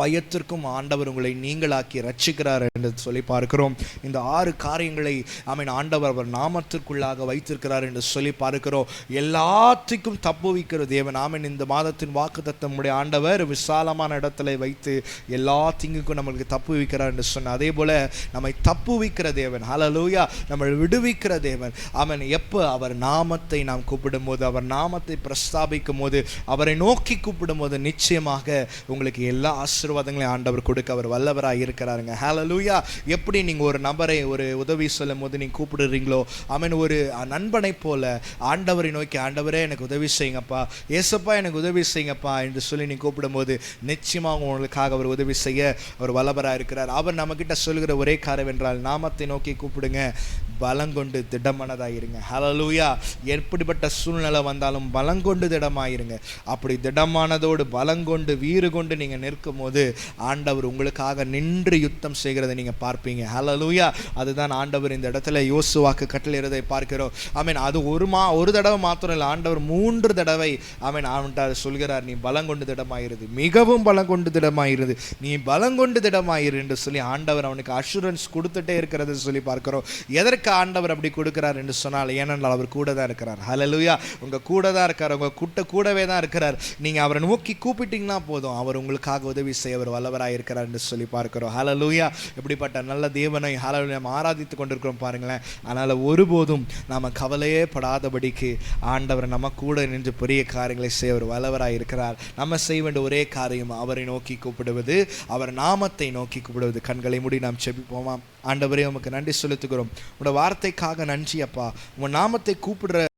பயத்திற்கும் ஆண்டவர் உங்களை நீங்களாக்கி ரட்சிக்கிறார் என்று சொல்லி பார்க்கிறோம். இந்த 6 காரியங்களை ஆமீன் ஆண்டவர் அவர் நாமத்திற்குள்ளாக வைத்திருக்கிறார் என்று சொல்லி பார்க்கிறோம். எல்லா எல்லாத்துக்கும் தப்புவிக்கிற தேவன். ஆமென். இந்த மாதத்தின் வாக்குத்தத்தம் நம்முடைய ஆண்டவர் விசாலமான இடத்துல வைத்து எல்லா தீங்குக்கும் நம்மளுக்கு தப்புவிக்கிறார் என்று சொன்ன அதே போல நம்மை தப்புவிக்கிற தேவன். ஹல்லேலூயா. நம்மை விடுவிக்கிற தேவன். ஆமென். எப்போ அவர் நாமத்தை நாம் கூப்பிடும் போது, அவர் நாமத்தை பிரஸ்தாபிக்கும் போது, அவரை நோக்கி கூப்பிடும் போது நிச்சயமாக உங்களுக்கு எல்லா ஆசீர்வாதங்களையும் ஆண்டவர் கொடுக்க அவர் வல்லவராக இருக்கிறாருங்க. ஹல்லேலூயா. எப்படி நீங்க ஒரு நபரை ஒரு உதவி சொல்லும் போது நீங்க கூப்பிடுறீங்களோ, ஆமென், ஒரு நண்பனை போல ஆண்டவரை நோக்கி, ஆண்டவரே எனக்கு உதவி செய்யுங்கப்பா, ஏசப்பா எனக்கு உதவி செய்யுங்கப்பா என்று சொல்லி நீ கூப்பிடும்போது நிச்சயமாக உங்களுக்காக அவர் உதவி செய்ய அவர் வல்லவராக இருக்கிறார். அவர் நம்ம கிட்ட சொல்லுகிற ஒரே காரியம் என்றால், நாமத்தை நோக்கி கூப்பிடுங்க, பலங்கொண்டு திடமானதாயிருங்க. ஹல்லேலூயா. எப்படிப்பட்ட சூழ்நிலை வந்தாலும் பலங்கொண்டு திடமாயிருங்க. அப்படி திடமானதோடு பலங்கொண்டு வீறு கொண்டு நீங்க நிற்கும் போது ஆண்டவர் உங்களுக்காக நின்று யுத்தம் செய்கிறதை நீங்க பார்ப்பீங்க. ஹல்லேலூயா. அதுதான் ஆண்டவர் இந்த இடத்துல யோசுவாக்கு கட்டளையிடுவதை பார்க்கிறோம். ஆமென். அது ஒரு தடவை மாத்திரம் இல்லை, ஆண்டவர் 3 தடவை ஆமென் அவன்கிட்ட சொல்கிறார், நீ பலங்கொண்டு திடமாயிருது, மிகவும் பலங்கொண்டு திடமாயிருது, நீ பலங்கொண்டு திடமாயிரு என்று சொல்லி ஆண்டவர் அவனுக்கு அஷூரன்ஸ் கொடுத்துட்டே இருக்கிறது சொல்லி பார்க்கிறோம். எதற்கு ஆண்டவர் அப்படி கொடுக்கிறார் என்று சொன்னால், ஏனென்றால் அவர் கூட தான் இருக்கிறார். ஹல்லேலூயா. உங்க கூட தான் இருக்கார், உங்க கூடவே தான் இருக்கிறார். நீங்க அவரை நோக்கி கூப்பிட்டீங்கன்னா போதும், அவர் உங்களுக்காக உதவி செய்ய அவர் வல்லவராக இருக்கிறார் என்று சொல்லி பார்க்கிறோம். ஹல்லேலூயா. எப்படிப்பட்ட நல்ல தேவனை ஹல்லேலூயா நாம் ஆராதித்து கொண்டிருக்கிறோம் பாருங்களேன். அதனால ஒருபோதும் நாம கவலையே படாதபடிக்கு ஆண்டவர் நம்ம கூட நின்று பெரிய காரியங்களை செய்ய அவர் வல்லவராக இருக்கிறார். நம்ம செய்ய வேண்டிய ஒரே காரியம் அவரை நோக்கி கூப்பிடுவது, அவர் நாமத்தை நோக்கி கூப்பிடுவது. கண்களை மூடி நாம் செபிப்போமா? ஆண்டவரே, உமக்கு நன்றி செலுத்துகிறோம். உங்களோட வார்த்தைக்காக நன்றி அப்பா. உங்க நாமத்தை கூப்பிடுற